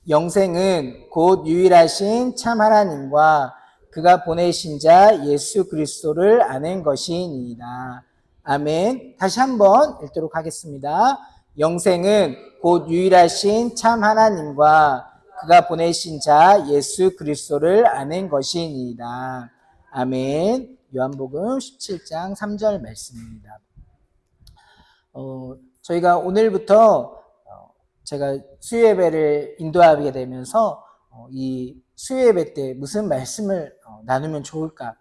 영생은 곧 유일하신 참 하나님과 그가 보내신 자 예수 그리스도를 아는 것이니이다. 아멘. 다시 한번 읽도록 하겠습니다. 영생은 곧 유일하신 참 하나님과 그가 보내신 자 예수 그리스도를 아는 것이니이다. 아멘. 요한복음 17장 3절 말씀입니다. 저희가 오늘부터 제가 수요예배를 인도하게 되면서 이 수요예배 때 무슨 말씀을 나누면 좋을까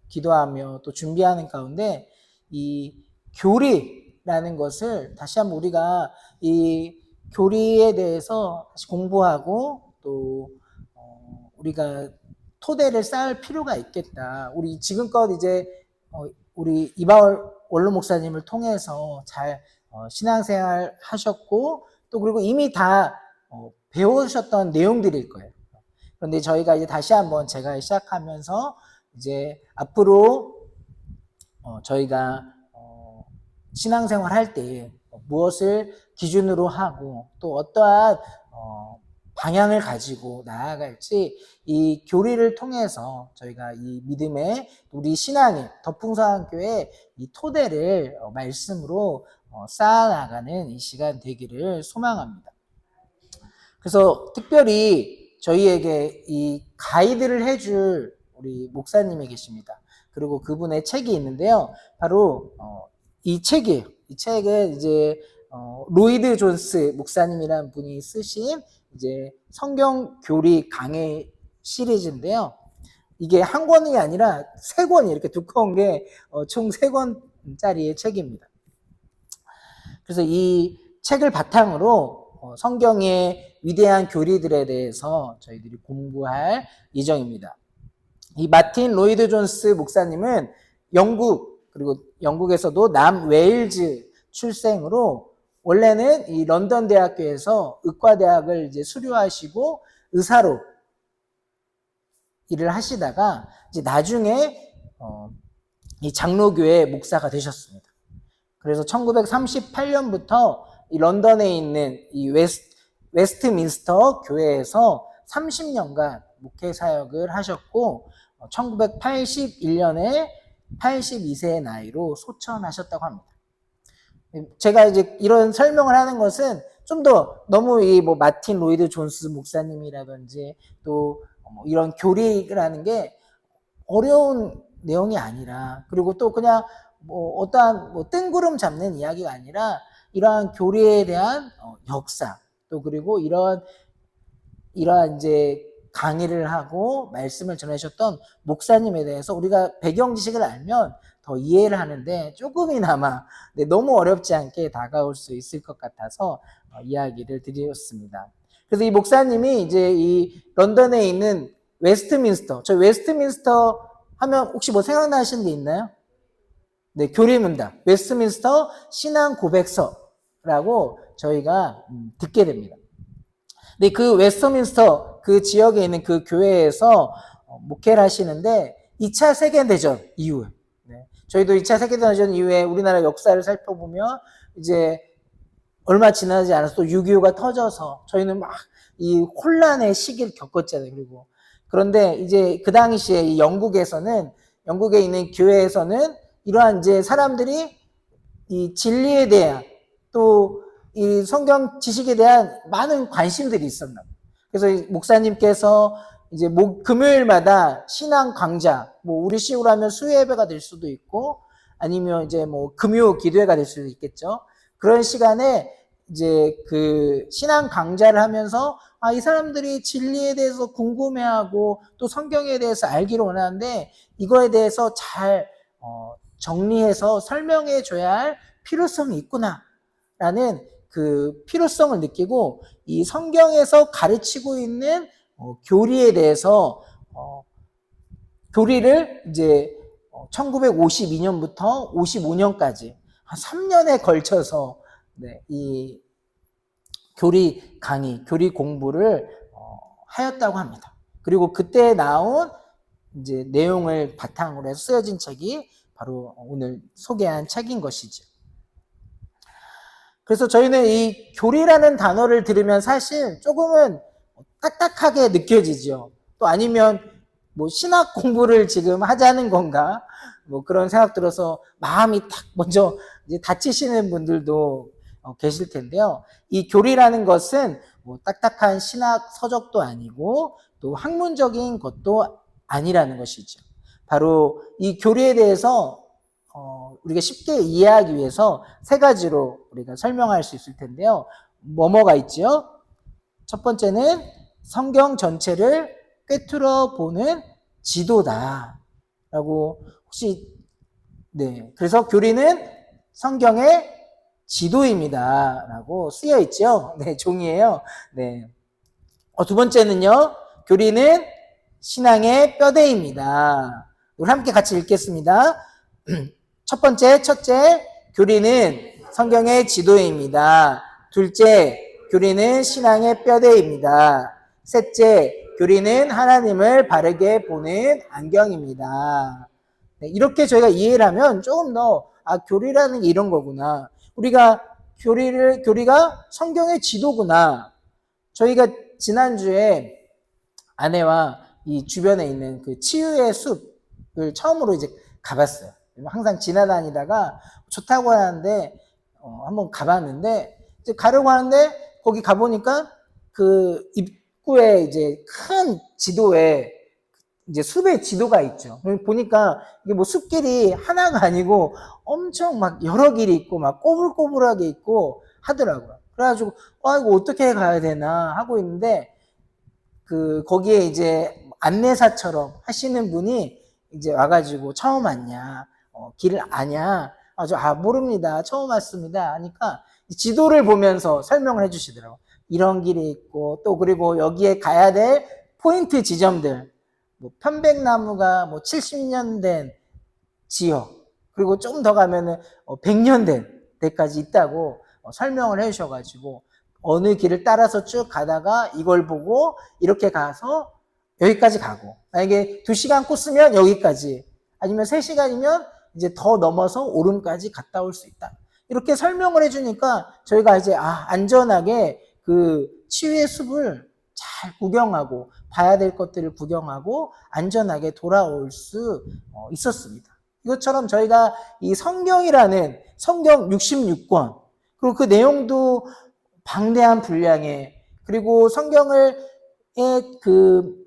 기도하며 또 준비하는 가운데 이 교리라는 것을 다시 한번 우리가 이 교리에 대해서 다시 공부하고 또 우리가 토대를 쌓을 필요가 있겠다. 우리 지금껏 이제 우리 이바울 원로 목사님을 통해서 잘 신앙생활 하셨고 또 그리고 이미 다 배우셨던 내용들일 거예요. 그런데 저희가 이제 다시 한번 제가 시작하면서 이제 앞으로 저희가 신앙생활 할 때 무엇을 기준으로 하고 또 어떠한 방향을 가지고 나아갈지 이 교리를 통해서 저희가 이 믿음의 우리 신앙의 덕풍성교회 이 토대를 말씀으로 쌓아나가는 이 시간 되기를 소망합니다. 그래서 특별히 저희에게 이 가이드를 해줄 우리 목사님이 계십니다. 그리고 그분의 책이 있는데요. 바로 이 책이에요. 이 책은 이제 로이드 존스 목사님이라는 분이 쓰신 이제 성경 교리 강해 시리즈인데요. 이게 한 권이 아니라 세 권이 이렇게 두꺼운 게 총 세 권짜리의 책입니다. 그래서 이 책을 바탕으로 성경의 위대한 교리들에 대해서 저희들이 공부할 예정입니다. 이 마틴 로이드 존스 목사님은 영국 그리고 영국에서도 남웨일즈 출생으로 원래는 이 런던 대학교에서 의과대학을 이제 수료하시고 의사로 일을 하시다가 이제 나중에 이 장로교회 목사가 되셨습니다. 그래서 1938년부터 이 런던에 있는 이 웨스트민스터 교회에서 30년간 목회 사역을 하셨고 1981년에 82세의 나이로 소천하셨다고 합니다. 제가 이제 이런 설명을 하는 것은 좀 더 너무 이 뭐 마틴 로이드 존스 목사님이라든지 또 이런 교리라는 게 어려운 내용이 아니라 그리고 또 그냥 뭐 어떠한 뭐 뜬구름 잡는 이야기가 아니라 이러한 교리에 대한 역사 또 그리고 이러한 이제 강의를 하고 말씀을 전하셨던 목사님에 대해서 우리가 배경 지식을 알면 더 이해를 하는데 조금이나마 너무 어렵지 않게 다가올 수 있을 것 같아서 이야기를 드렸습니다. 그래서 이 목사님이 이제 이 런던에 있는 웨스트민스터, 저 웨스트민스터 하면 혹시 뭐 생각나시는 게 있나요? 네, 교리문답, 웨스트민스터 신앙 고백서라고 저희가 듣게 됩니다. 근데 그 웨스트민스터 그 지역에 있는 그 교회에서 목회를 하시는데 2차 세계대전 이후에 저희도 2차 세계대전 이후에 우리나라 역사를 살펴보면 이제 얼마 지나지 않아서 또 6.25가 터져서 저희는 막 이 혼란의 시기를 겪었잖아요. 그리고 그런데 이제 그 당시에 이 영국에 있는 교회에서는 이러한 이제 사람들이 이 진리에 대한 또 이 성경 지식에 대한 많은 관심들이 있었나 봐요. 그래서 목사님께서 이제 금요일마다 신앙 강좌, 뭐 우리 식으로 하면 수요예배가 될 수도 있고 아니면 이제 뭐 금요 기도회가 될 수도 있겠죠. 그런 시간에 이제 그 신앙 강좌를 하면서 이 사람들이 진리에 대해서 궁금해하고 또 성경에 대해서 알기를 원하는데 이거에 대해서 잘 정리해서 설명해 줘야 할 필요성이 있구나라는 그 필요성을 느끼고 이 성경에서 가르치고 있는 교리에 대해서 교리를 이제 1952년부터 55년까지 한 3년에 걸쳐서 이 교리 강의, 교리 공부를 하였다고 합니다. 그리고 그때 나온 이제 내용을 바탕으로 해서 쓰여진 책이 바로 오늘 소개한 책인 것이죠. 그래서 저희는 이 교리라는 단어를 들으면 사실 조금은 딱딱하게 느껴지죠. 또 아니면 뭐 신학 공부를 지금 하자는 건가? 뭐 그런 생각 들어서 마음이 탁 먼저 이제 다치시는 분들도 계실 텐데요. 이 교리라는 것은 뭐 딱딱한 신학 서적도 아니고 또 학문적인 것도 아니라는 것이죠. 바로 이 교리에 대해서 우리가 쉽게 이해하기 위해서 세 가지로 우리가 설명할 수 있을 텐데요. 뭐가 있죠? 첫 번째는 성경 전체를 꿰뚫어 보는 지도다라고 혹시 네 그래서 교리는 성경의 지도입니다라고 쓰여 있죠. 네 종이에요. 네. 두 번째는요. 교리는 신앙의 뼈대입니다. 우리 함께 같이 읽겠습니다. 첫째, 교리는 성경의 지도입니다. 둘째, 교리는 신앙의 뼈대입니다. 셋째, 교리는 하나님을 바르게 보는 안경입니다. 네, 이렇게 저희가 이해를 하면 조금 더, 교리라는 게 이런 거구나. 우리가 교리가 성경의 지도구나. 저희가 지난주에 아내와 이 주변에 있는 그 치유의 숲을 처음으로 이제 가봤어요. 항상 지나다니다가 좋다고 하는데 한번 가봤는데 이제 가려고 하는데 거기 가보니까 그 입구에 이제 큰 지도에 이제 숲의 지도가 있죠. 보니까 이게 뭐 숲길이 하나가 아니고 엄청 막 여러 길이 있고 막 꼬불꼬불하게 있고 하더라고요. 그래가지고 이거 어떻게 가야 되나 하고 있는데 거기에 이제 안내사처럼 하시는 분이 이제 와가지고 처음 왔냐, 길을 아냐, 모릅니다. 처음 왔습니다. 하니까 지도를 보면서 설명을 해주시더라고요. 이런 길이 있고 또 그리고 여기에 가야 될 포인트 지점들, 뭐 편백나무가 뭐 70년 된 지역, 그리고 조금 더 가면은 100년 된 데까지 있다고 설명을 해주셔가지고 어느 길을 따라서 쭉 가다가 이걸 보고 이렇게 가서 여기까지 가고 만약에 2시간 코스면 여기까지 아니면 3시간이면 이제 더 넘어서 오름까지 갔다 올 수 있다. 이렇게 설명을 해주니까 저희가 이제 안전하게 그 치유의 숲을 잘 구경하고 봐야 될 것들을 구경하고 안전하게 돌아올 수 있었습니다. 이것처럼 저희가 이 성경이라는 성경 66권 그리고 그 내용도 방대한 분량의 그리고 성경의 그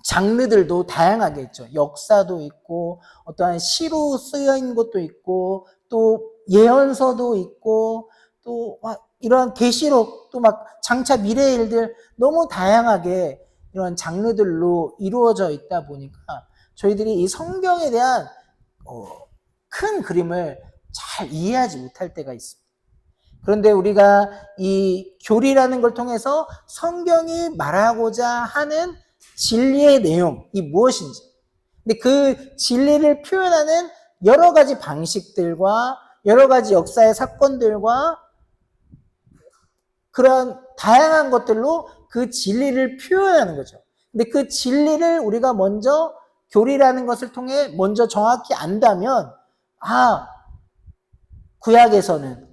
장르들도 다양하게 있죠. 역사도 있고 어떠한 시로 쓰여 있는 것도 있고 또 예언서도 있고 또 이런 계시록 또 막 장차 미래의 일들 너무 다양하게 이런 장르들로 이루어져 있다 보니까 저희들이 이 성경에 대한 큰 그림을 잘 이해하지 못할 때가 있습니다. 그런데 우리가 이 교리라는 걸 통해서 성경이 말하고자 하는 진리의 내용이 무엇인지, 근데 그 진리를 표현하는 여러 가지 방식들과 여러 가지 역사의 사건들과 그런 다양한 것들로 그 진리를 표현하는 거죠. 근데 그 진리를 우리가 먼저 교리라는 것을 통해 먼저 정확히 안다면 구약에서는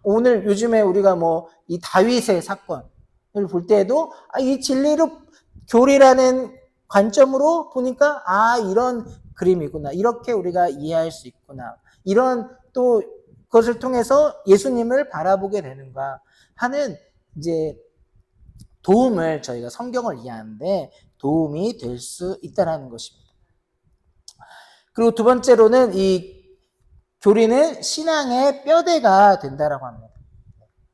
오늘 요즘에 우리가 뭐 이 다윗의 사건을 볼 때에도 이 진리로 교리라는 관점으로 보니까 이런 그림이구나. 이렇게 우리가 이해할 수 있구나. 이런 또 그것을 통해서 예수님을 바라보게 되는가 하는 이제 도움을 저희가 성경을 이해하는데 도움이 될 수 있다는 것입니다. 그리고 두 번째로는 이 교리는 신앙의 뼈대가 된다라고 합니다.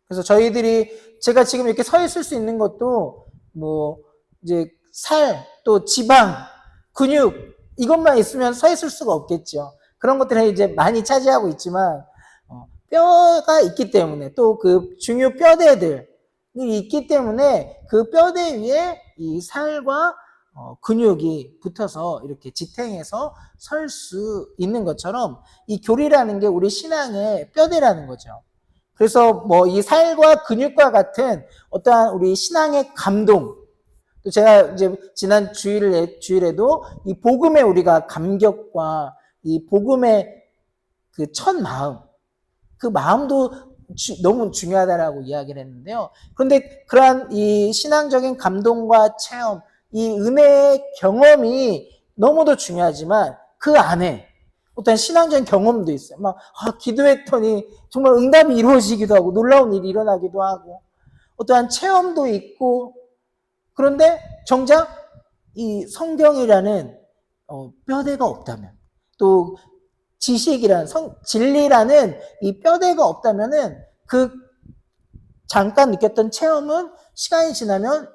그래서 저희들이 제가 지금 이렇게 서 있을 수 있는 것도 뭐 이제 살, 또 지방, 근육 이것만 있으면 서 있을 수가 없겠죠. 그런 것들은 이제 많이 차지하고 있지만 뼈가 있기 때문에 또 그 중요 뼈대들이 있기 때문에 그 뼈대 위에 이 살과 근육이 붙어서 이렇게 지탱해서 설 수 있는 것처럼 이 교리라는 게 우리 신앙의 뼈대라는 거죠. 그래서 뭐 이 살과 근육과 같은 어떠한 우리 신앙의 감동, 또 제가 이제 지난 주일에도 이 복음에 우리가 감격과 이 복음의 그 첫 마음, 그 마음도 너무 중요하다라고 이야기를 했는데요. 그런데 그러한 이 신앙적인 감동과 체험, 이 은혜의 경험이 너무도 중요하지만 그 안에 어떤 신앙적인 경험도 있어요. 막 기도했더니 정말 응답이 이루어지기도 하고 놀라운 일이 일어나기도 하고 어떠한 체험도 있고 그런데 정작 이 성경이라는 뼈대가 없다면 또 지식이라는 진리라는 이 뼈대가 없다면은 그 잠깐 느꼈던 체험은 시간이 지나면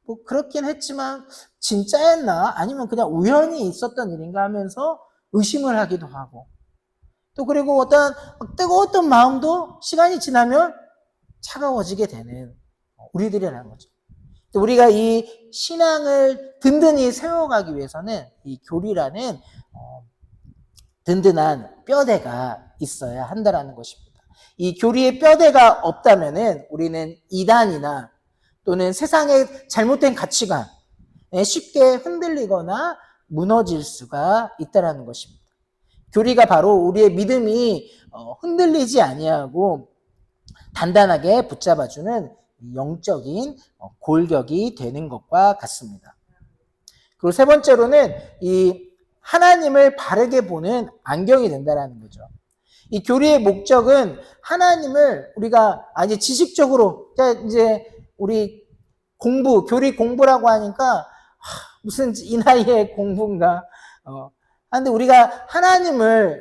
뭐 그렇긴 했지만 진짜였나 아니면 그냥 우연히 있었던 일인가 하면서 의심을 하기도 하고 또 그리고 어떤 뜨거웠던 마음도 시간이 지나면 차가워지게 되는 우리들이라는 거죠. 또 우리가 이 신앙을 든든히 세워가기 위해서는 이 교리라는 든든한 뼈대가 있어야 한다라는 것입니다. 이 교리의 뼈대가 없다면은 우리는 이단이나 또는 세상의 잘못된 가치관에 쉽게 흔들리거나 무너질 수가 있다라는 것입니다. 교리가 바로 우리의 믿음이 흔들리지 아니하고 단단하게 붙잡아주는 영적인 골격이 되는 것과 같습니다. 그리고 세 번째로는 이 하나님을 바르게 보는 안경이 된다는 거죠. 이 교리의 목적은 하나님을 우리가 이제 지식적으로 이제 우리 교리 공부라고 하니까 무슨 이 나이에 공부인가? 근데 우리가 하나님을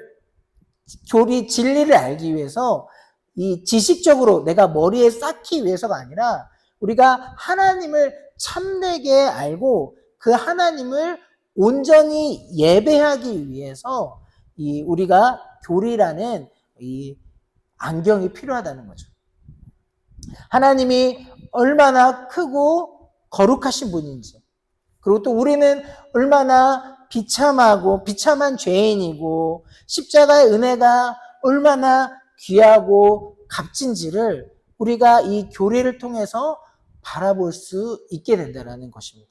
교리 진리를 알기 위해서 이 지식적으로 내가 머리에 쌓기 위해서가 아니라 우리가 하나님을 참되게 알고 그 하나님을 온전히 예배하기 위해서 이 우리가 교리라는 이 안경이 필요하다는 거죠. 하나님이 얼마나 크고 거룩하신 분인지 그리고 또 우리는 얼마나 비참한 죄인이고 십자가의 은혜가 얼마나 귀하고 값진지를 우리가 이 교리를 통해서 바라볼 수 있게 된다는 것입니다.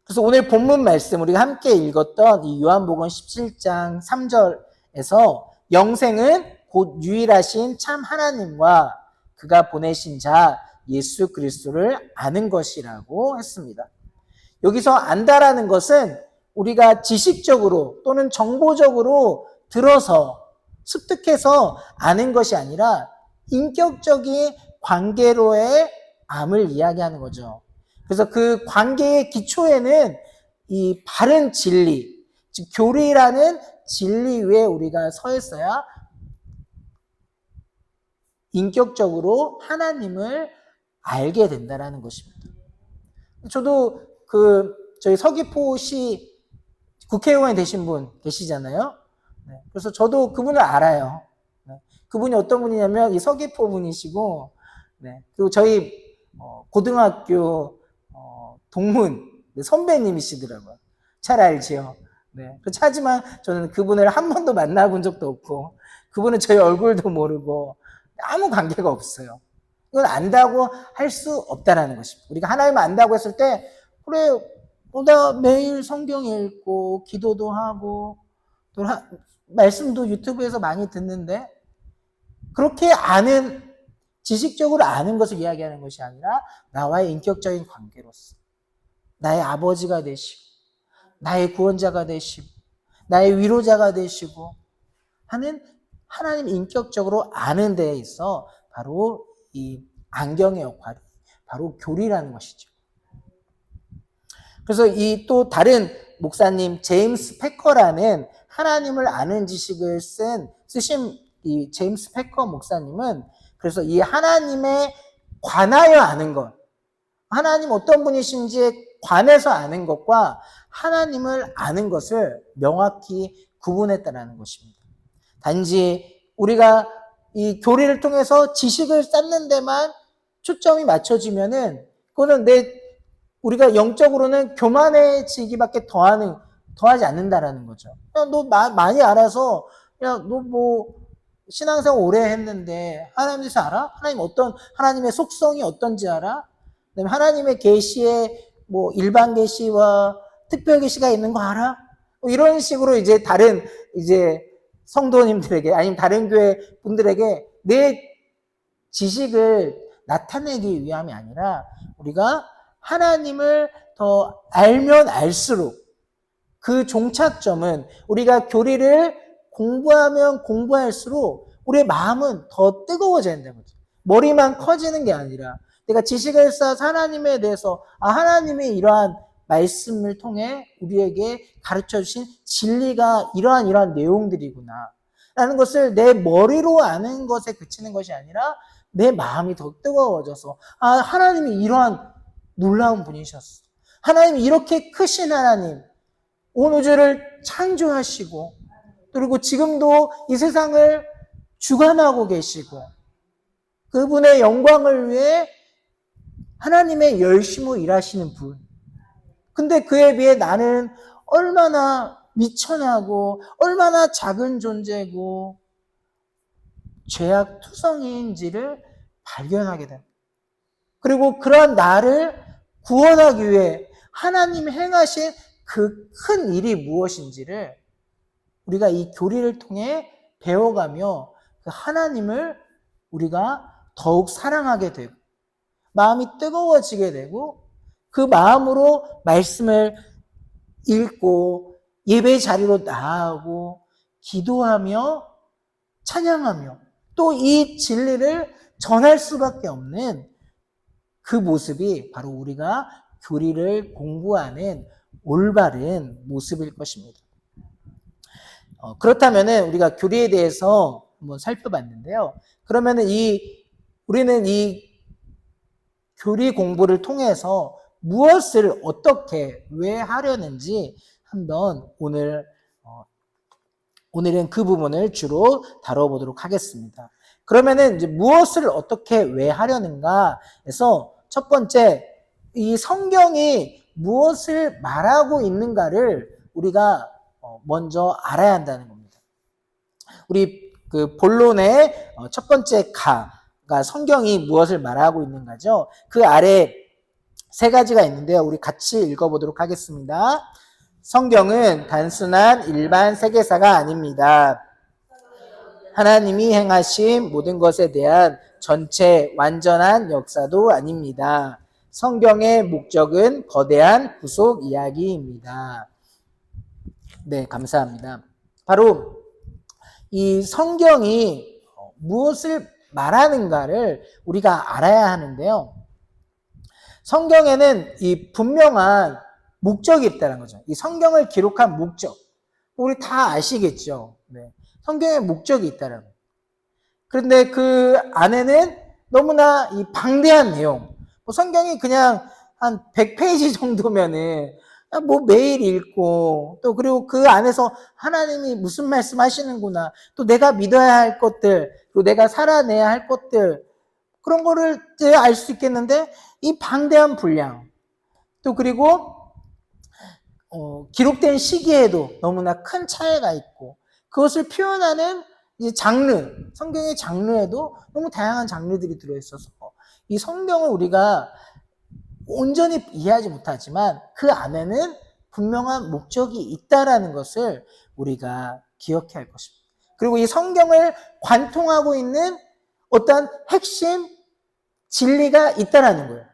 그래서 오늘 본문 말씀 우리가 함께 읽었던 이 요한복음 17장 3절에서 영생은 곧 유일하신 참 하나님과 그가 보내신 자 예수 그리스도를 아는 것이라고 했습니다. 여기서 안다라는 것은 우리가 지식적으로 또는 정보적으로 들어서 습득해서 아는 것이 아니라 인격적인 관계로의 암을 이야기하는 거죠. 그래서 그 관계의 기초에는 이 바른 진리, 즉 교리라는 진리 위에 우리가 서 있어야 인격적으로 하나님을 알게 된다는 것입니다. 저도 저희 서귀포시 국회의원이 되신 분 계시잖아요. 네, 그래서 저도 그분을 알아요. 네, 그분이 어떤 분이냐면 이 서귀포 분이시고, 네, 그리고 저희 고등학교 동문 선배님이시더라고요. 잘 알지요. 네, 하지만 저는 그분을 한 번도 만나본 적도 없고 그분은 저희 얼굴도 모르고 아무 관계가 없어요. 이건 안다고 할 수 없다라는 것입니다. 우리가 하나님을 안다고 했을 때 그래, 나 매일 성경 읽고 기도도 하고 또 말씀도 유튜브에서 많이 듣는데 그렇게 지식적으로 아는 것을 이야기하는 것이 아니라 나와의 인격적인 관계로서 나의 아버지가 되시고 나의 구원자가 되시고 나의 위로자가 되시고 하는 하나님 인격적으로 아는 데에 있어 바로 이 안경의 역할이 바로 교리라는 것이죠. 그래서 이 또 다른 목사님 제임스 패커라는 하나님을 아는 지식을 쓰신 이 제임스 패커 목사님은 그래서 이 하나님에 관하여 아는 것, 하나님 어떤 분이신지에 관해서 아는 것과 하나님을 아는 것을 명확히 구분했다는 것입니다. 단지 우리가 이 교리를 통해서 지식을 쌓는 데만 초점이 맞춰지면은 그거는 우리가 영적으로는 교만해지기밖에 더하지 않는다라는 거죠. 야, 너 많이 알아서 야, 너 뭐 신앙생활 오래 했는데 하나님 대해서 알아? 하나님의 속성이 어떤지 알아? 그다음에 하나님의 계시에 뭐 일반 계시와 특별 계시가 있는 거 알아? 뭐 이런 식으로 이제 다른 이제 성도님들에게 아니면 다른 교회 분들에게 내 지식을 나타내기 위함이 아니라 우리가 하나님을 더 알면 알수록 그 종착점은 우리가 교리를 공부하면 공부할수록 우리의 마음은 더 뜨거워져야 된다는 거죠. 머리만 커지는 게 아니라 내가 지식을 쌓아서 하나님에 대해서 하나님의 이러한 말씀을 통해 우리에게 가르쳐 주신 진리가 이러한 내용들이구나 라는 것을 내 머리로 아는 것에 그치는 것이 아니라 내 마음이 더 뜨거워져서 하나님이 이러한 놀라운 분이셨어. 하나님이 이렇게 크신 하나님, 온 우주를 창조하시고 그리고 지금도 이 세상을 주관하고 계시고 그분의 영광을 위해 하나님의 열심으로 일하시는 분. 근데 그에 비해 나는 얼마나 미천하고 얼마나 작은 존재고 죄악투성이인지를 발견하게 됩니다. 그리고 그러한 나를 구원하기 위해 하나님이 행하신 그 큰 일이 무엇인지를 우리가 이 교리를 통해 배워가며 그 하나님을 우리가 더욱 사랑하게 되고 마음이 뜨거워지게 되고 그 마음으로 말씀을 읽고 예배 자리로 나아가고 기도하며 찬양하며 또 이 진리를 전할 수밖에 없는 그 모습이 바로 우리가 교리를 공부하는 올바른 모습일 것입니다. 그렇다면 우리가 교리에 대해서 한번 살펴봤는데요. 그러면 우리는 이 교리 공부를 통해서 무엇을 어떻게 왜 하려는지 한번 오늘은 그 부분을 주로 다뤄보도록 하겠습니다. 그러면은 이제 무엇을 어떻게 왜 하려는가 해서 첫 번째 이 성경이 무엇을 말하고 있는가를 우리가 먼저 알아야 한다는 겁니다. 우리 그 본론의 첫 번째 가가 성경이 무엇을 말하고 있는가죠. 그 아래 세 가지가 있는데요. 우리 같이 읽어보도록 하겠습니다. 성경은 단순한 일반 세계사가 아닙니다. 하나님이 행하신 모든 것에 대한 전체 완전한 역사도 아닙니다. 성경의 목적은 거대한 구속 이야기입니다. 네, 감사합니다. 바로 이 성경이 무엇을 말하는가를 우리가 알아야 하는데요. 성경에는 이 분명한 목적이 있다는 거죠. 이 성경을 기록한 목적. 우리 다 아시겠죠? 네. 성경의 목적이 있다는 거예요. 그런데 그 안에는 너무나 이 방대한 내용. 성경이 그냥 한 100페이지 정도면은 매일 읽고 또 그리고 그 안에서 하나님이 무슨 말씀 하시는구나. 또 내가 믿어야 할 것들, 또 내가 살아내야 할 것들 그런 거를 알 수 있겠는데 이 방대한 분량 또 그리고 기록된 시기에도 너무나 큰 차이가 있고 그것을 표현하는 이제 성경의 장르에도 너무 다양한 장르들이 들어있어서 이 성경을 우리가 온전히 이해하지 못하지만 그 안에는 분명한 목적이 있다라는 것을 우리가 기억해야 할 것입니다. 그리고 이 성경을 관통하고 있는 어떤 핵심 진리가 있다라는 거예요.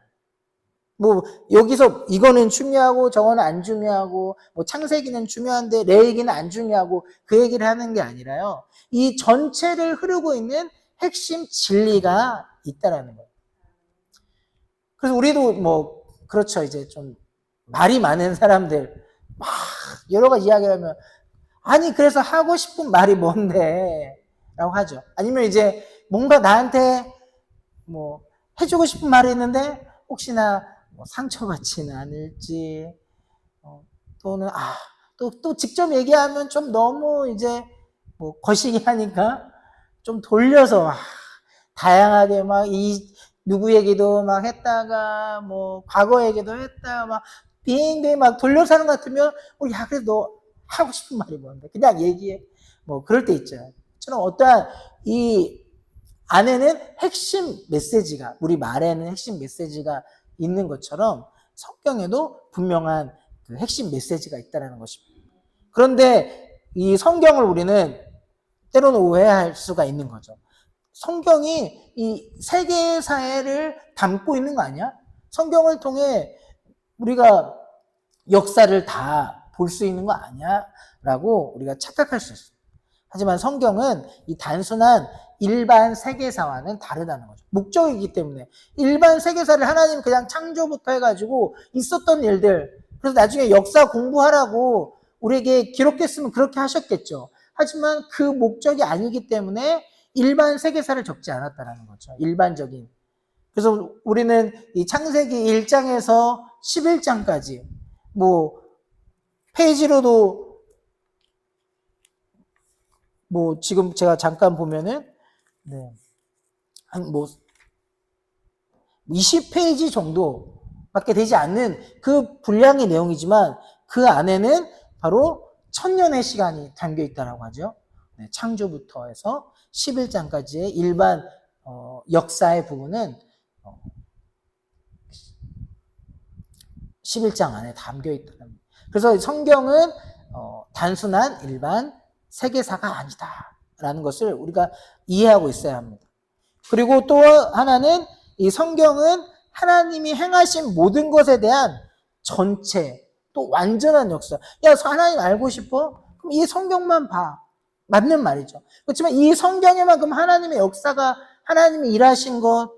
여기서 이거는 중요하고 저거는 안 중요하고 창세기는 중요한데 레위기는 안 중요하고 그 얘기를 하는 게 아니라요. 이 전체를 흐르고 있는 핵심 진리가 있다라는 거예요. 그래서 우리도 그렇죠. 이제 좀 말이 많은 사람들 막 여러 가지 이야기를 하면 그래서 하고 싶은 말이 뭔데? 라고 하죠. 아니면 이제 뭔가 나한테 해주고 싶은 말이 있는데 혹시나 상처받지는 않을지 또는 또 직접 얘기하면 좀 너무 이제 거시기 하니까 좀 돌려서 다양하게 누구 얘기도 했다가 과거 얘기도 했다가 빙빙 돌려서 하는 것 같으면 그래도 너 하고 싶은 말이 뭔데 그냥 얘기해 그럴 때 있죠. 저는 어떠한 이 안에는 핵심 메시지가 우리 말에는 핵심 메시지가 있는 것처럼 성경에도 분명한 그 핵심 메시지가 있다는 것입니다. 그런데 이 성경을 우리는 때로는 오해할 수가 있는 거죠. 성경이 이 세계사회를 담고 있는 거 아니야? 성경을 통해 우리가 역사를 다 볼 수 있는 거 아니야? 라고 우리가 착각할 수 있어요. 하지만 성경은 이 단순한 일반 세계사와는 다르다는 거죠. 목적이기 때문에. 일반 세계사를 하나님 그냥 창조부터 해가지고 있었던 일들, 그래서 나중에 역사 공부하라고 우리에게 기록했으면 그렇게 하셨겠죠. 하지만 그 목적이 아니기 때문에 일반 세계사를 적지 않았다는 거죠. 일반적인. 그래서 우리는 이 창세기 1장에서 11장까지 페이지로도 지금 제가 잠깐 보면은 한 20페이지 정도밖에 되지 않는 그 분량의 내용이지만 그 안에는 바로 1000년의 시간이 담겨 있다라고 하죠. 창조부터 해서 11장까지의 일반 역사의 부분은 11장 안에 담겨 있다는. 그래서 성경은 단순한 일반 세계사가 아니다라는 것을 우리가 이해하고 있어야 합니다. 그리고 또 하나는 이 성경은 하나님이 행하신 모든 것에 대한 전체, 또 완전한 역사. 야, 하나님 알고 싶어? 그럼 이 성경만 봐. 맞는 말이죠. 그렇지만 이 성경에만큼 하나님의 역사가, 하나님이 일하신 것,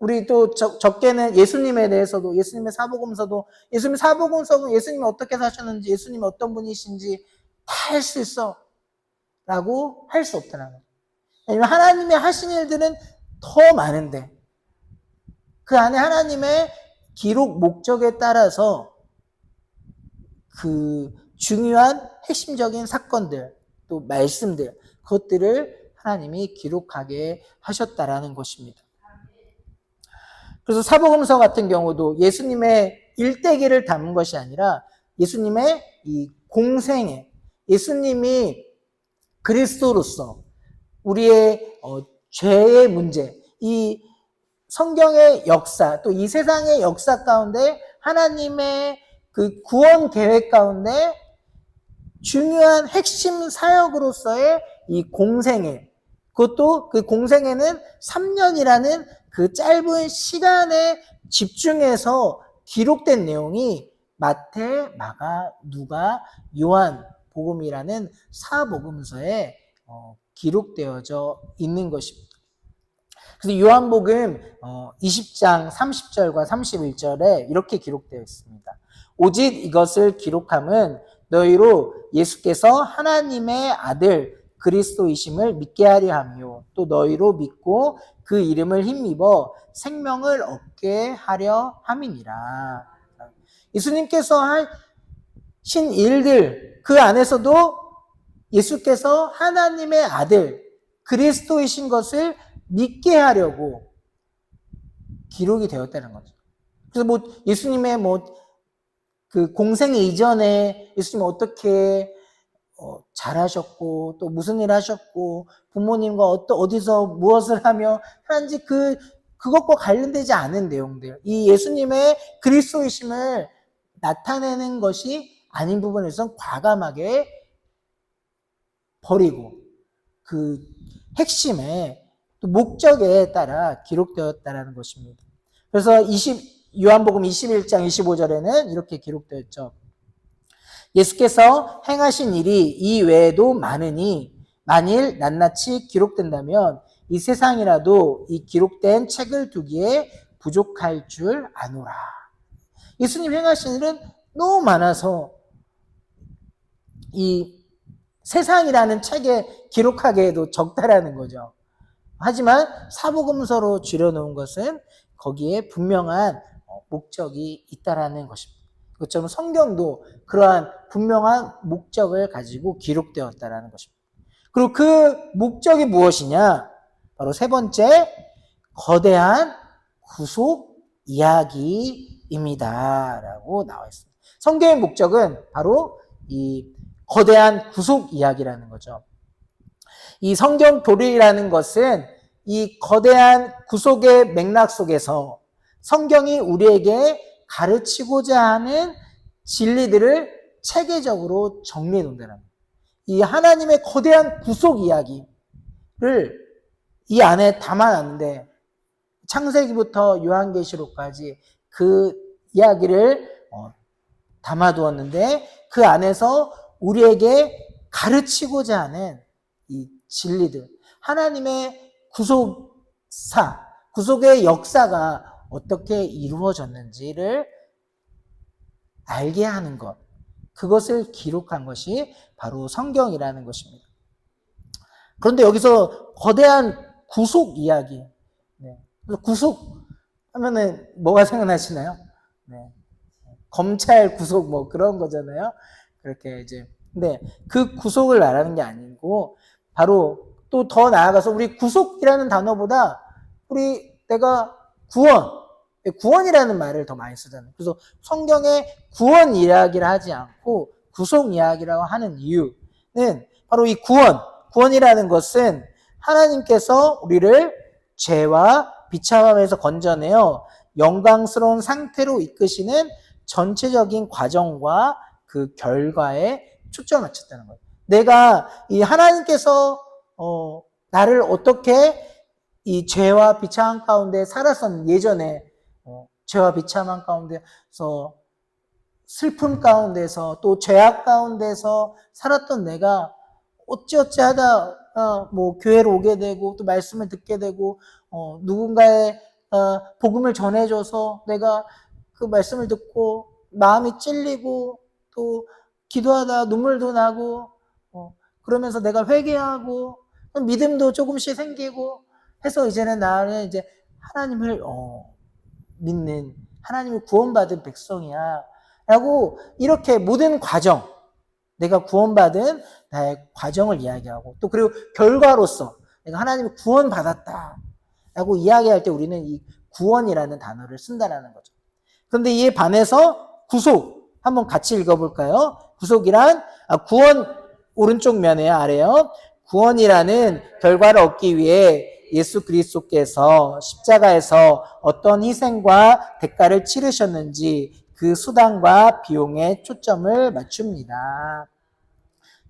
우리 또 적게는 예수님에 대해서도, 예수님의 사복음서도, 예수님 사복음서는 예수님이 어떻게 사셨는지, 예수님이 어떤 분이신지 다 할 수 있어 라고 할 수 없다는 거예요. 왜냐면 하나님의 하신 일들은 더 많은데 그 안에 하나님의 기록 목적에 따라서 그 중요한 핵심적인 사건들, 또 말씀들, 그것들을 하나님이 기록하게 하셨다라는 것입니다. 그래서 사복음서 같은 경우도 예수님의 일대기를 담은 것이 아니라 예수님의 이 공생애, 예수님이 그리스도로서 우리의 죄의 문제, 이 성경의 역사, 또 이 세상의 역사 가운데 하나님의 그 구원 계획 가운데 중요한 핵심 사역으로서의 이 공생애, 그것도 그 공생애는 3년이라는 그 짧은 시간에 집중해서 기록된 내용이 마태, 마가, 누가, 요한 복음이라는 사복음서에 기록되어져 있는 것입니다. 그래서 요한복음 20장 30절과 31절에 이렇게 기록되어 있습니다. 오직 이것을 기록함은 너희로 예수께서 하나님의 아들 그리스도이심을 믿게 하려 함이요 또 너희로 믿고 그 이름을 힘입어 생명을 얻게 하려 함이니라. 예수님께서 하신 일들, 그 안에서도 예수께서 하나님의 아들 그리스도이신 것을 믿게 하려고 기록이 되었다는 거죠. 그래서 예수님의 그 공생 이전에 예수님 어떻게 잘하셨고 또 무슨 일 하셨고 부모님과 어디서 무엇을 하며 하는지 그것과 관련되지 않은 내용들, 이 예수님의 그리스도이심을 나타내는 것이 아닌 부분에서 과감하게 버리고 그 핵심의 목적에 따라 기록되었다는 것입니다. 그래서 요한복음 21장 25절에는 이렇게 기록되었죠. 예수께서 행하신 일이 이 외에도 많으니 만일 낱낱이 기록된다면 이 세상이라도 이 기록된 책을 두기에 부족할 줄 아노라. 예수님 행하신 일은 너무 많아서 이 세상이라는 책에 기록하기에도 적다라는 거죠. 하지만 사복음서로 줄여놓은 것은 거기에 분명한 목적이 있다라는 것입니다. 그것처럼 성경도 그러한 분명한 목적을 가지고 기록되었다라는 것입니다. 그리고 그 목적이 무엇이냐? 바로 세 번째, 거대한 구속 이야기입니다. 라고 나와 있습니다. 성경의 목적은 바로 이 거대한 구속 이야기라는 거죠. 이 성경 도리라는 것은 이 거대한 구속의 맥락 속에서 성경이 우리에게 가르치고자 하는 진리들을 체계적으로 정리해 놓는다는 거예요. 이 하나님의 거대한 구속 이야기를 이 안에 담아놨는데 창세기부터 요한계시록까지 그 이야기를 담아두었는데 그 안에서 우리에게 가르치고자 하는 이 진리들, 하나님의 구속의 역사가 어떻게 이루어졌는지를 알게 하는 것, 그것을 기록한 것이 바로 성경이라는 것입니다. 그런데 여기서 거대한 구속 이야기, 구속 하면은 뭐가 생각나시나요? 검찰 구속 뭐 그런 거잖아요. 그렇게 이제 근데 그 구속을 말하는 게 아니고 바로 또 더 나아가서 우리 구속이라는 단어보다 내가 구원이라는 말을 더 많이 쓰잖아요. 그래서 성경에 구원 이야기를 하지 않고 구속 이야기라고 하는 이유는 바로 이 구원이라는 것은 하나님께서 우리를 죄와 비참함에서 건져내어 영광스러운 상태로 이끄시는 전체적인 과정과 그 결과에 초점을 맞췄다는 거예요. 내가 이 하나님께서 나를 어떻게 이 죄와 비참함 가운데 살았었는 예전에 죄와 비참함 가운데서 슬픔 가운데서 또 죄악 가운데서 살았던 내가 어찌어찌 하다 뭐 교회로 오게 되고 또 말씀을 듣게 되고 누군가의 복음을 전해줘서 내가 그 말씀을 듣고 마음이 찔리고 또 기도하다 눈물도 나고 그러면서 내가 회개하고 믿음도 조금씩 생기고 해서 이제는 나는 이제 하나님을 믿는 하나님을 구원받은 백성이야 라고 이렇게 모든 과정, 내가 구원받은 나의 과정을 이야기하고 또 그리고 결과로서 내가 하나님을 구원받았다 라고 이야기할 때 우리는 이 구원이라는 단어를 쓴다라는 거죠. 그런데 이에 반해서 구속 한번 같이 읽어볼까요? 구속이란 구원 오른쪽 면에 아래요. 구원이라는 결과를 얻기 위해 예수 그리스도께서 십자가에서 어떤 희생과 대가를 치르셨는지 그 수단과 비용에 초점을 맞춥니다.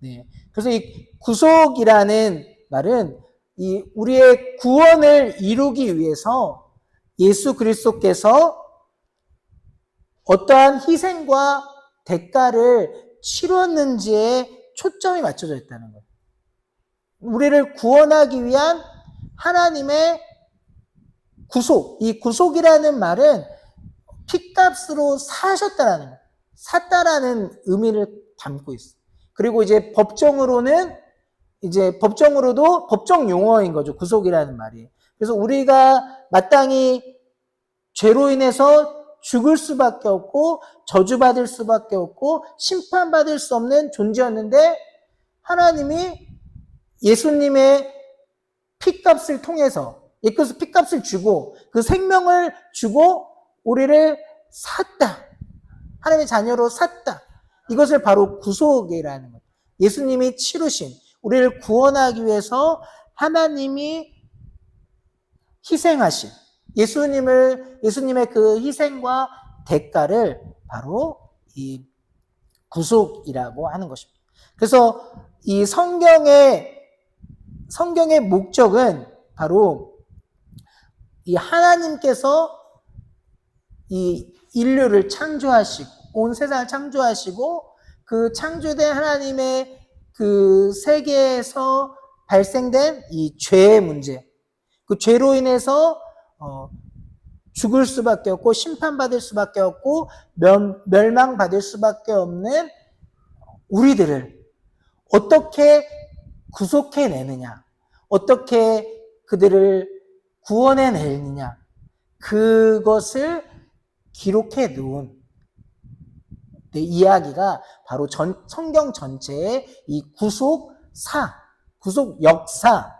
네. 그래서 이 구속이라는 말은 이 우리의 구원을 이루기 위해서 예수 그리스도께서 어떠한 희생과 대가를 치렀는지에 초점이 맞춰져 있다는 거예요. 우리를 구원하기 위한 하나님의 구속, 이 구속이라는 말은 피값으로 사셨다라는 거예요. 샀다라는 의미를 담고 있어요. 그리고 이제 법정으로도 법정 용어인 거죠. 구속이라는 말이. 그래서 우리가 마땅히 죄로 인해서 죽을 수밖에 없고 저주받을 수밖에 없고 심판받을 수 없는 존재였는데 하나님이 예수님의 피값을 통해서 예수께서 피값을 주고 그 생명을 주고 우리를 샀다. 하나님의 자녀로 샀다. 이것을 바로 구속이라는 거예요. 예수님이 치르신 우리를 구원하기 위해서 하나님이 희생하신 예수님의 그 희생과 대가를 바로 이 구속이라고 하는 것입니다. 그래서 이 성경의 목적은 바로 이 하나님께서 이 인류를 창조하시고 온 세상을 창조하시고 그 창조된 하나님의 그 세계에서 발생된 이 죄의 문제, 그 죄로 인해서 죽을 수밖에 없고 심판받을 수밖에 없고 멸망받을 수밖에 없는 우리들을 어떻게 구속해내느냐, 어떻게 그들을 구원해내느냐, 그것을 기록해 놓은 이야기가 바로 성경 전체의 이 구속 역사.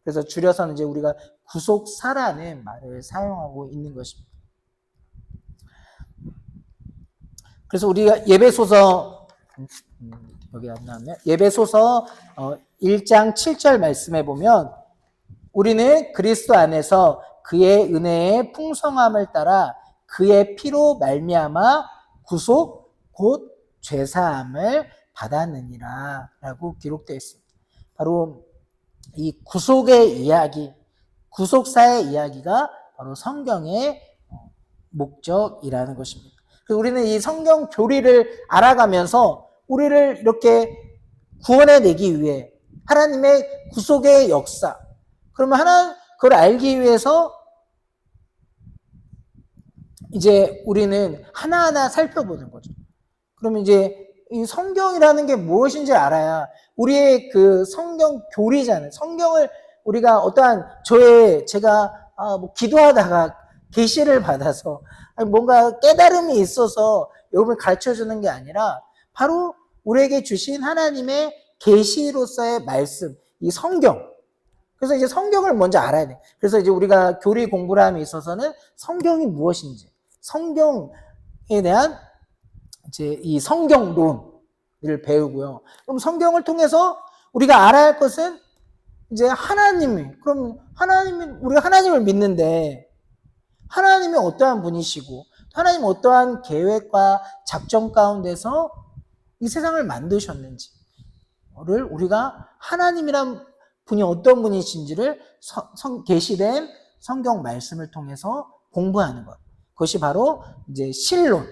그래서 줄여서는 이제 우리가 구속사라는 말을 사용하고 있는 것입니다. 그래서 우리가 예배소서 여기 안 나왔네요. 예배소서 1장 7절 말씀에 보면 우리는 그리스도 안에서 그의 은혜의 풍성함을 따라 그의 피로 말미암아 구속 곧 죄사함을 받았느니라 라고 기록되어 있습니다. 바로 이 구속의 이야기, 구속사의 이야기가 바로 성경의 목적이라는 것입니다. 그래서 우리는 이 성경 교리를 알아가면서 우리를 이렇게 구원해내기 위해 하나님의 구속의 역사, 그러면 그걸 알기 위해서 이제 우리는 하나하나 살펴보는 거죠. 그러면 이제 이 성경이라는 게 무엇인지 알아야 우리의 그 성경 교리잖아요. 성경을 우리가 어떠한 제가 뭐 기도하다가 계시를 받아서 뭔가 깨달음이 있어서 여러분을 가르쳐 주는 게 아니라 바로 우리에게 주신 하나님의 계시로서의 말씀, 이 성경. 그래서 이제 성경을 먼저 알아야 돼. 그래서 이제 우리가 교리 공부를 함에 있어서는 성경이 무엇인지, 성경에 대한 이제 이 성경론을 배우고요. 그럼 성경을 통해서 우리가 알아야 할 것은 이제 우리가 하나님을 믿는데 하나님이 어떠한 분이시고 하나님 어떠한 계획과 작전 가운데서 이 세상을 만드셨는지를 우리가 하나님이란 분이 어떤 분이신지를 계시된 성경 말씀을 통해서 공부하는 것. 그것이 바로 이제 신론.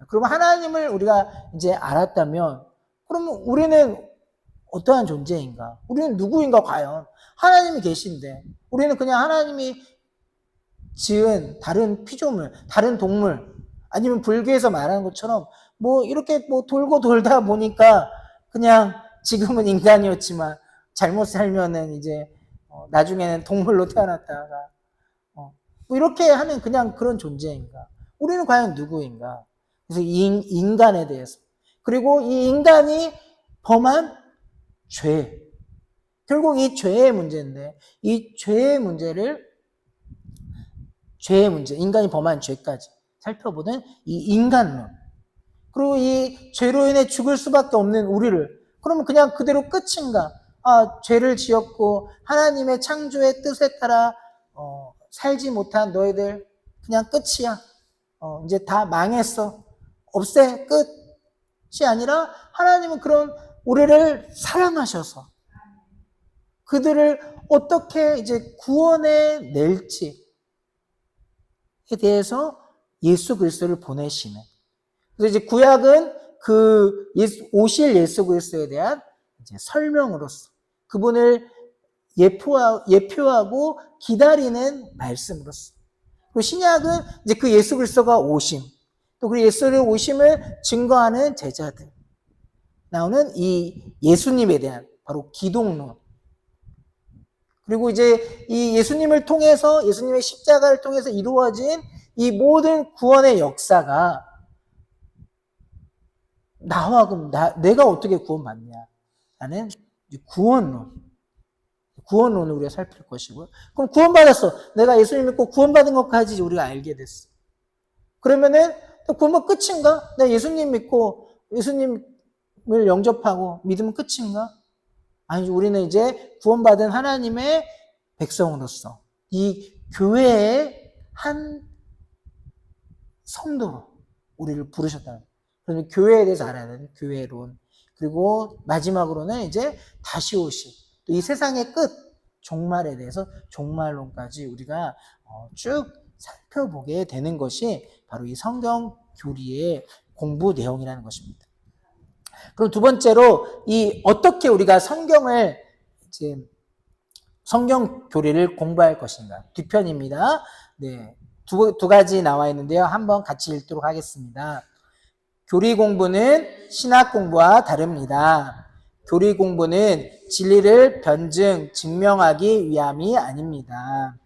그러면 하나님을 우리가 이제 알았다면 그러면 우리는 어떠한 존재인가? 우리는 누구인가 과연? 하나님이 계신데 우리는 그냥 하나님이 지은 다른 피조물, 다른 동물 아니면 불교에서 말하는 것처럼 뭐 이렇게 뭐 돌고 돌다 보니까 그냥 지금은 인간이었지만 잘못 살면은 이제 나중에는 동물로 태어났다가 뭐 이렇게 하는 그냥 그런 존재인가? 우리는 과연 누구인가? 그래서 이 인간에 대해서 그리고 이 인간이 범한 죄 결국 이 죄의 문제인데 이 죄의 문제 인간이 범한 죄까지 살펴보는 이 인간론 그리고 이 죄로 인해 죽을 수밖에 없는 우리를 그러면 그냥 그대로 끝인가? 죄를 지었고 하나님의 창조의 뜻에 따라 살지 못한 너희들 그냥 끝이야. 이제 다 망했어. 없애 끝이 아니라 하나님은 그런 우리를 사랑하셔서 그들을 어떻게 이제 구원해 낼지에 대해서 예수 그리스도를 보내시는. 그래서 이제 구약은 오실 예수 그리스도에 대한 이제 설명으로서 그분을 예표하고 기다리는 말씀으로서. 그리고 신약은 이제 그 예수 그리스도가 오심, 또 그 예수의 오심을 증거하는 제자들. 나오는 이 예수님에 대한 바로 기독론. 그리고 이제 이 예수님을 통해서, 예수님의 십자가를 통해서 이루어진 이 모든 구원의 역사가 나와 그럼 내가 어떻게 구원받냐? 라는 구원론을 우리가 살필 것이고요. 그럼 구원받았어. 내가 예수님 믿고 구원받은 것까지 우리가 알게 됐어. 그러면은 구원받 끝인가? 내가 예수님 믿고 예수님을 영접하고 믿으면 끝인가? 아니죠. 우리는 이제 구원받은 하나님의 백성으로서 이 교회의 한 성도로 우리를 부르셨다는 거예요. 그러면 교회에 대해서 알아야 되는 교회론. 그리고 마지막으로는 이제 다시 오실 또 이 세상의 끝 종말에 대해서 종말론까지 우리가 쭉 살펴보게 되는 것이 바로 이 성경 교리의 공부 내용이라는 것입니다. 그럼 두 번째로 어떻게 우리가 성경 교리를 공부할 것인가? 뒷편입니다. 네. 두 가지 나와 있는데요. 한번 같이 읽도록 하겠습니다. 교리 공부는 신학 공부와 다릅니다. 교리 공부는 진리를 증명하기 위함이 아닙니다.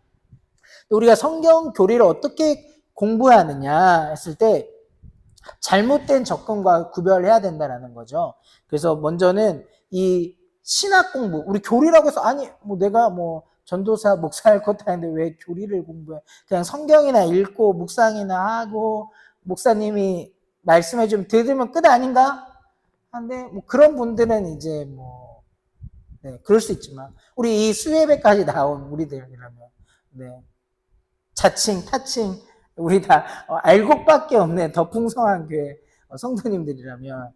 우리가 성경 교리를 어떻게 공부하느냐 했을 때 잘못된 접근과 구별해야 된다는 거죠. 그래서 먼저는 이 신학 공부, 우리 교리라고 해서 내가 전도사, 목사할 것도 아닌데 왜 교리를 공부해? 그냥 성경이나 읽고 묵상이나 하고 목사님이 말씀해 좀 들으면 끝 아닌가? 근데 그런 분들은 이제 네, 그럴 수 있지만 우리 이 수예배까지 나온 우리들이라면 네, 자칭 타칭 우리 다 알곡밖에 없는 더 풍성한 교회 성도님들이라면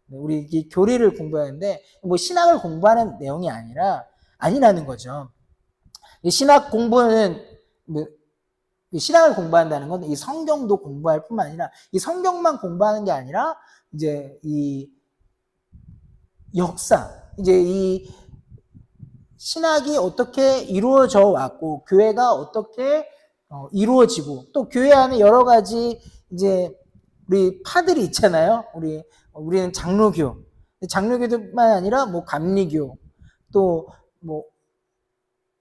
네, 우리 이 교리를 공부하는데 뭐 신학을 공부하는 내용이 아니라는 거죠. 이 신학 공부는 뭐 이 신학을 공부한다는 건 이 성경도 공부할 뿐만 아니라 이 성경만 공부하는 게 아니라 이제 이 역사, 이제 이 신학이 어떻게 이루어져 왔고 교회가 어떻게 이루어지고 또 교회 안에 여러 가지 이제 우리 파들이 있잖아요. 우리는 장로교뿐만 아니라 뭐 감리교 또 뭐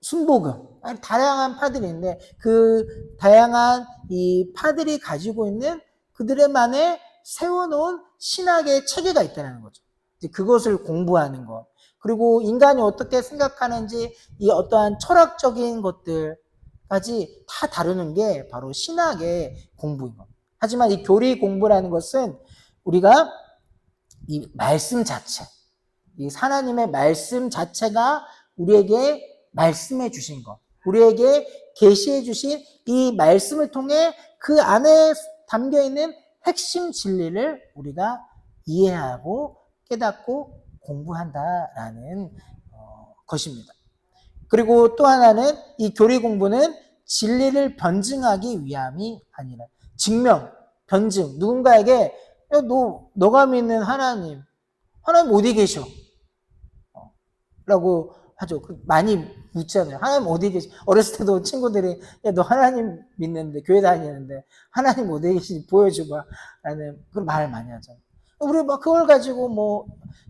순복음 다양한 파들이 있는데 그 다양한 이 파들이 가지고 있는 그들만의 세워놓은 신학의 체계가 있다는 거죠. 이제 그것을 공부하는 것. 그리고 인간이 어떻게 생각하는지 이 어떠한 철학적인 것들까지 다 다루는 게 바로 신학의 공부인 겁니다. 하지만 이 교리 공부라는 것은 우리가 이 말씀 자체, 이 하나님의 말씀 자체가 우리에게 말씀해 주신 것, 우리에게 계시해 주신 이 말씀을 통해 그 안에 담겨 있는 핵심 진리를 우리가 이해하고 깨닫고 공부한다라는 것입니다. 그리고 또 하나는 이 교리 공부는 진리를 변증하기 위함이 아니라 증명, 변증, 누군가에게 너가 믿는 하나님 어디 계셔? 라고 하죠. 많이 묻잖아요. 하나님 어디 계시? 어렸을 때도 친구들이 너 하나님 믿는데 교회 다니는데 하나님 어디 계시지 보여줘봐 라는 그런 말을 많이 하잖아요. 우리 막 그걸 가지고 뭐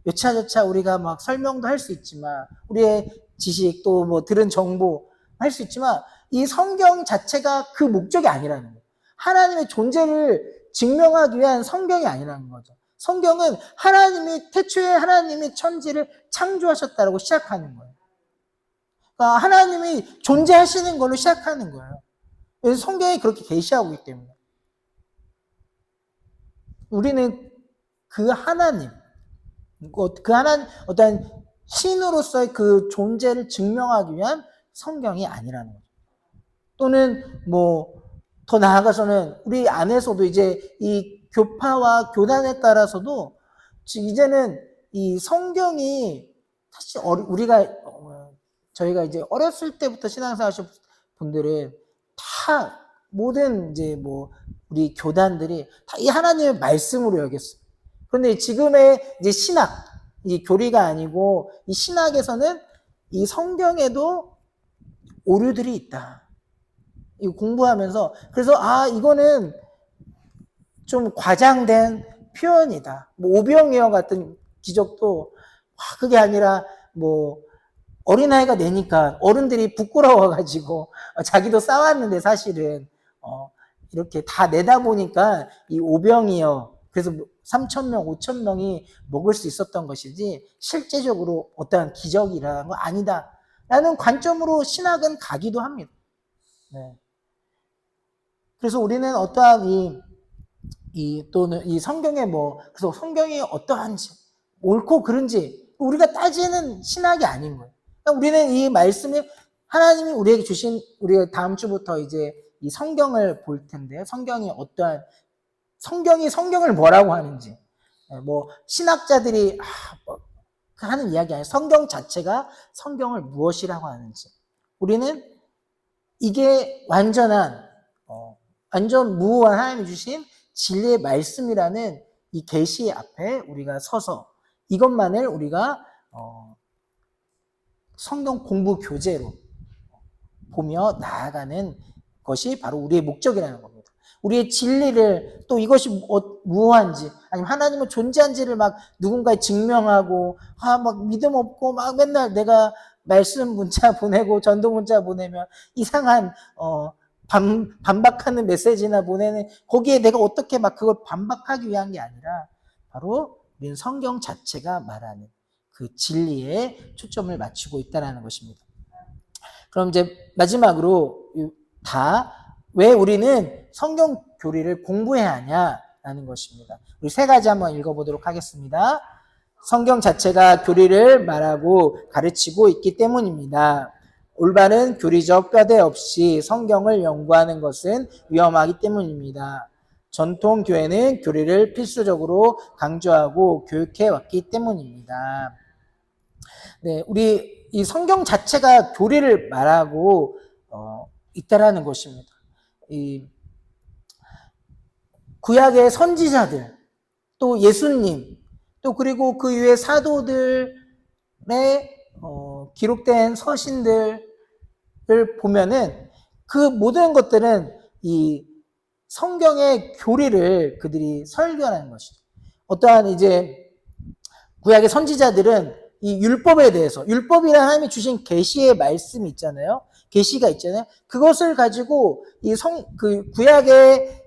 여차저차 우리가 막 설명도 할 수 있지만 우리의 지식 또 뭐 들은 정보 할 수 있지만 이 성경 자체가 그 목적이 아니라는 거예요. 하나님의 존재를 증명하기 위한 성경이 아니라는 거죠. 성경은 태초에 하나님이 천지를 창조하셨다라고 시작하는 거예요. 그러니까 하나님이 존재하시는 걸로 시작하는 거예요. 그래서 성경이 그렇게 계시하고 있기 때문에 우리는 그 하나님, 어떤 신으로서의 그 존재를 증명하기 위한 성경이 아니라는 거죠. 또는 뭐 더 나아가서는 우리 안에서도 이제 이 교파와 교단에 따라서도 이제는 이 성경이 사실 저희가 이제 어렸을 때부터 신앙생활 하신 분들은 다 모든 이제 뭐 우리 교단들이 다 이 하나님의 말씀으로 여겼어요. 그런데 지금의 이제 이 교리가 아니고 이 신학에서는 이 성경에도 오류들이 있다. 이거 공부하면서 그래서 이거는 좀 과장된 표현이다. 뭐 오병이어 같은 기적도 그게 아니라 뭐 어린아이가 내니까 어른들이 부끄러워가지고 자기도 싸웠는데 사실은 이렇게 다 내다 보니까 이 오병이어 그래서 3,000명, 5,000명이 먹을 수 있었던 것이지 실제적으로 어떠한 기적이라는 건 아니다. 라는 관점으로 신학은 가기도 합니다. 네. 그래서 우리는 어떠한 또는 이 성경에 그래서 성경이 어떠한지, 옳고 그른지, 우리가 따지는 신학이 아닌 거예요. 그러니까 우리는 이 말씀이 하나님이 우리에게 주신, 우리가 다음 주부터 이제 이 성경을 볼 텐데요. 성경이 성경을 뭐라고 하는지, 뭐, 신학자들이 하는 이야기 아니에요. 성경 자체가 성경을 무엇이라고 하는지. 우리는 이게 완전 무한 하나님이 주신 진리의 말씀이라는 이 계시 앞에 우리가 서서 이것만을 우리가 성경 공부 교재로 보며 나아가는 것이 바로 우리의 목적이라는 겁니다. 우리의 진리를 또 이것이 무엇인지 아니면 하나님은 존재한지를 막 누군가에 증명하고 막 믿음 없고 막 맨날 내가 말씀 문자 보내고 전도 문자 보내면 이상한 반박하는 메시지나 보내는 거기에 내가 어떻게 막 그걸 반박하기 위한 게 아니라 바로 우리는 성경 자체가 말하는 그 진리에 초점을 맞추고 있다는 것입니다. 그럼 이제 마지막으로 왜 우리는 성경 교리를 공부해야 하냐라는 것입니다. 우리 세 가지 한번 읽어보도록 하겠습니다. 성경 자체가 교리를 말하고 가르치고 있기 때문입니다. 올바른 교리적 뼈대 없이 성경을 연구하는 것은 위험하기 때문입니다. 전통 교회는 교리를 필수적으로 강조하고 교육해 왔기 때문입니다. 네, 우리 이 성경 자체가 교리를 말하고 있다라는 것입니다. 이 구약의 선지자들, 또 예수님, 또 그리고 그 이후의 사도들의 기록된 서신들을 보면은 그 모든 것들은 이 성경의 교리를 그들이 설교하는 것이죠. 어떠한 이제 구약의 선지자들은 이 율법에 대해서, 율법이란 하나님이 주신 계시의 말씀이 있잖아요. 계시가 있잖아요. 그것을 가지고 그 구약의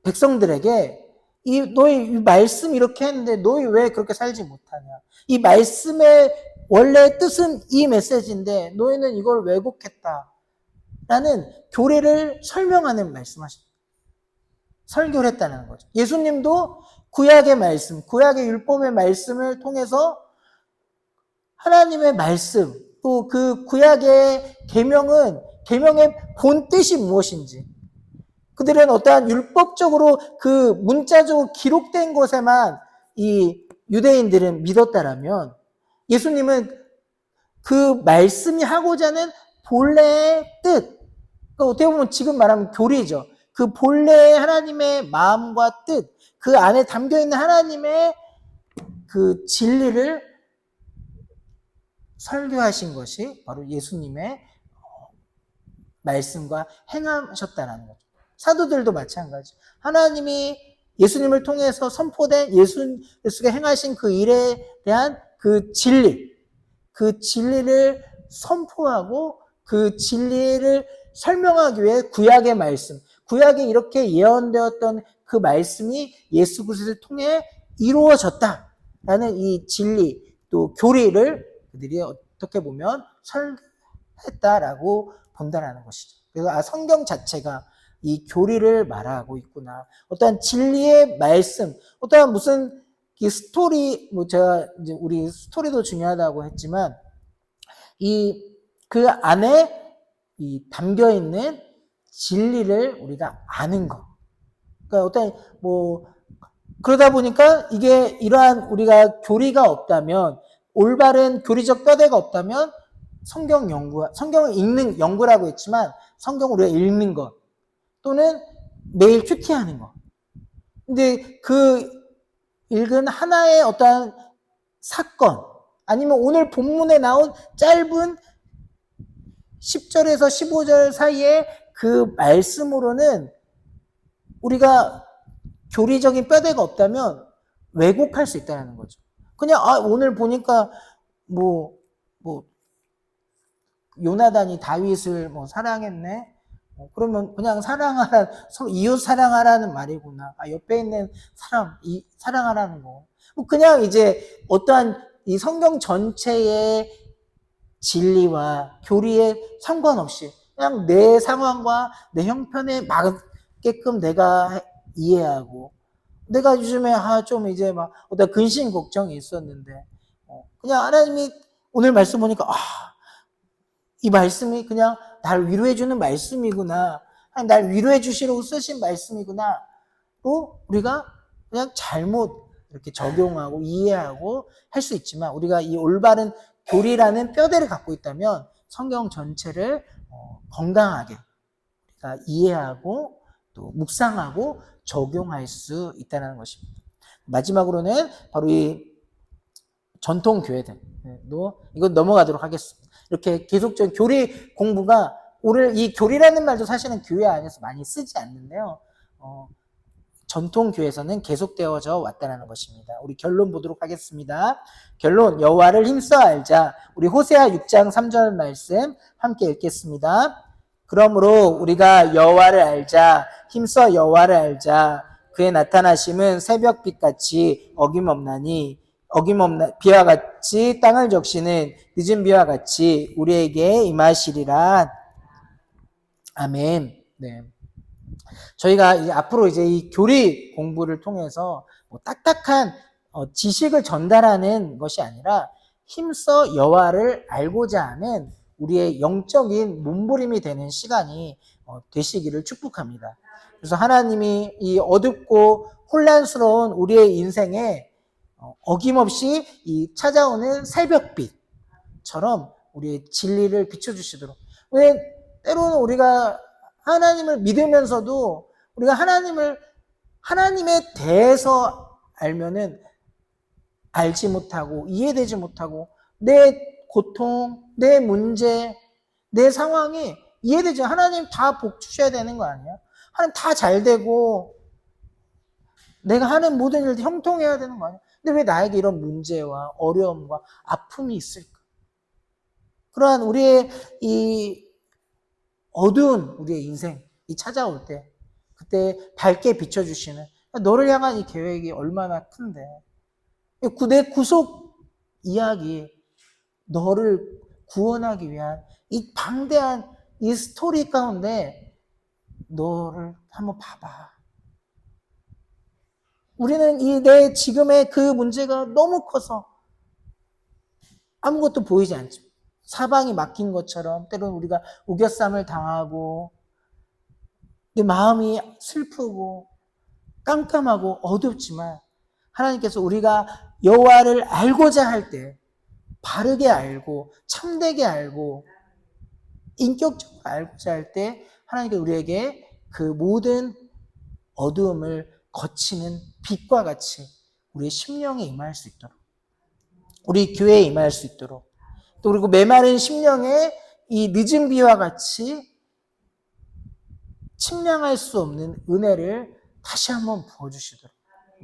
백성들에게 너희 이 말씀 이렇게 했는데 너희 왜 그렇게 살지 못하냐? 이 말씀의 원래 뜻은 이 메시지인데 너희는 이걸 왜곡했다. 라는 교리를 설명하는 말씀하십니다. 설교를 했다는 거죠. 예수님도 구약의 말씀, 구약의 율법의 말씀을 통해서 하나님의 말씀, 또 그 구약의 계명의 본 뜻이 무엇인지, 그들은 어떠한 율법적으로 그 문자적으로 기록된 것에만 이 유대인들은 믿었다라면, 예수님은 그 말씀이 하고자 하는 본래의 뜻, 그러니까 어떻게 보면 지금 말하면 교리죠. 그 본래의 하나님의 마음과 뜻, 그 안에 담겨있는 하나님의 그 진리를 설교하신 것이 바로 예수님의 말씀과 행하셨다는 거죠. 사도들도 마찬가지. 하나님이 예수님을 통해서 선포된 예수가 행하신 그 일에 대한 그 진리를 선포하고 그 진리를 설명하기 위해 구약의 말씀, 구약에 이렇게 예언되었던 그 말씀이 예수 그리스도를 통해 이루어졌다라는 이 진리, 또 교리를 그들이 어떻게 보면 설했다라고 본다라는 것이죠. 그래서 성경 자체가 이 교리를 말하고 있구나. 어떠한 진리의 말씀, 어떠한 무슨 스토리, 제가 이제 우리 스토리도 중요하다고 했지만, 그 안에 담겨 있는 진리를 우리가 아는 것. 그러니까 어떤 그러다 보니까 이게 이러한 우리가 교리가 없다면, 올바른 교리적 뼈대가 없다면 성경을 읽는 연구라고 했지만 성경을 우리가 읽는 것 또는 매일 큐티하는 것. 근데 그 읽은 하나의 어떠한 사건 아니면 오늘 본문에 나온 짧은 10절에서 15절 사이에 그 말씀으로는 우리가 교리적인 뼈대가 없다면 왜곡할 수 있다는 거죠. 그냥 오늘 보니까 요나단이 다윗을 사랑했네. 그러면 그냥 서로 이웃 사랑하라는 말이구나. 옆에 있는 사람 사랑하라는 거. 그냥 이제 어떠한 이 성경 전체의 진리와 교리에 상관없이 그냥 내 상황과 내 형편에 맞게끔 내가 이해하고, 내가 요즘에 좀 이제 어떤 근심 걱정이 있었는데 그냥 하나님이 오늘 말씀 보니까 이 말씀이 그냥 날 위로해주는 말씀이구나, 날 위로해주시려고 쓰신 말씀이구나, 또 우리가 그냥 잘못 이렇게 적용하고 이해하고 할 수 있지만, 우리가 이 올바른 교리라는 뼈대를 갖고 있다면 성경 전체를 건강하게 우리가 이해하고 또 묵상하고 적용할 수 있다는 것입니다. 마지막으로는 바로 이 전통 교회들도 이건 넘어가도록 하겠습니다. 이렇게 계속적인 교리 공부가, 오늘 이 교리라는 말도 사실은 교회 안에서 많이 쓰지 않는데요. 전통 교회에서는 계속되어져 왔다는 것입니다. 우리 결론 보도록 하겠습니다. 결론, 여호와를 힘써 알자. 우리 호세아 6장 3절 말씀 함께 읽겠습니다. 그러므로 우리가 여호와를 알자, 힘써 여호와를 알자. 그의 나타나심은 새벽빛같이 비와 같이 땅을 적시는 늦은 비와 같이 우리에게 임하시리라. 아멘. 네. 저희가 이제 앞으로 이제 이 교리 공부를 통해서 딱딱한 지식을 전달하는 것이 아니라 힘써 여호와를 알고자 하는 우리의 영적인 몸부림이 되는 시간이 되시기를 축복합니다. 그래서 하나님이 이 어둡고 혼란스러운 우리의 인생에 어김없이 이 찾아오는 새벽빛처럼 우리의 진리를 비춰주시도록. 왜 때로는 우리가 하나님을 믿으면서도 우리가 하나님에 대해서 알면은 알지 못하고 이해되지 못하고 내 고통, 내 문제, 내 상황이 이해되지. 하나님 다 복 주셔야 되는 거 아니야? 하나님 다 잘 되고 내가 하는 모든 일도 형통해야 되는 거 아니야? 근데 왜 나에게 이런 문제와 어려움과 아픔이 있을까? 그러한 우리의 이 어두운 우리의 인생이 찾아올 때 그때 밝게 비춰주시는 너를 향한 이 계획이 얼마나 큰데 내 구속 이야기 너를 구원하기 위한 이 방대한 이 스토리 가운데 너를 한번 봐봐. 우리는 내 지금의 그 문제가 너무 커서 아무것도 보이지 않죠. 사방이 막힌 것처럼 때로는 우리가 우겨쌈을 당하고 내 마음이 슬프고 깜깜하고 어둡지만 하나님께서 우리가 여호와를 알고자 할 때 바르게 알고 참되게 알고 인격적으로 알고자 할 때 하나님께서 우리에게 그 모든 어두움을 거치는 빛과 같이 우리의 심령에 임할 수 있도록 우리 교회에 임할 수 있도록 또 그리고 메마른 심령에 이 늦은 비와 같이 침량할 수 없는 은혜를 다시 한번 부어주시도록.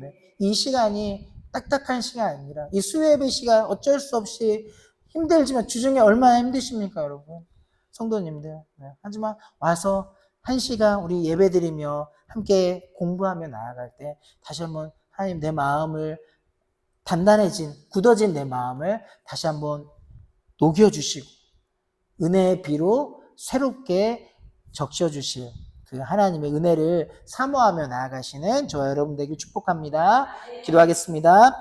네. 이 시간이 딱딱한 시간이 아니라 이 수요예배 시간 어쩔 수 없이 힘들지만 주중에 얼마나 힘드십니까 여러분? 성도님들. 네. 하지만 와서 한 시간 우리 예배드리며 함께 공부하며 나아갈 때 다시 한번 하나님 내 마음을 단단해진 굳어진 내 마음을 다시 한번 녹여주시고 은혜의 비로 새롭게 적셔주실 그 하나님의 은혜를 사모하며 나아가시는 저와 여러분 되길 축복합니다. 기도하겠습니다.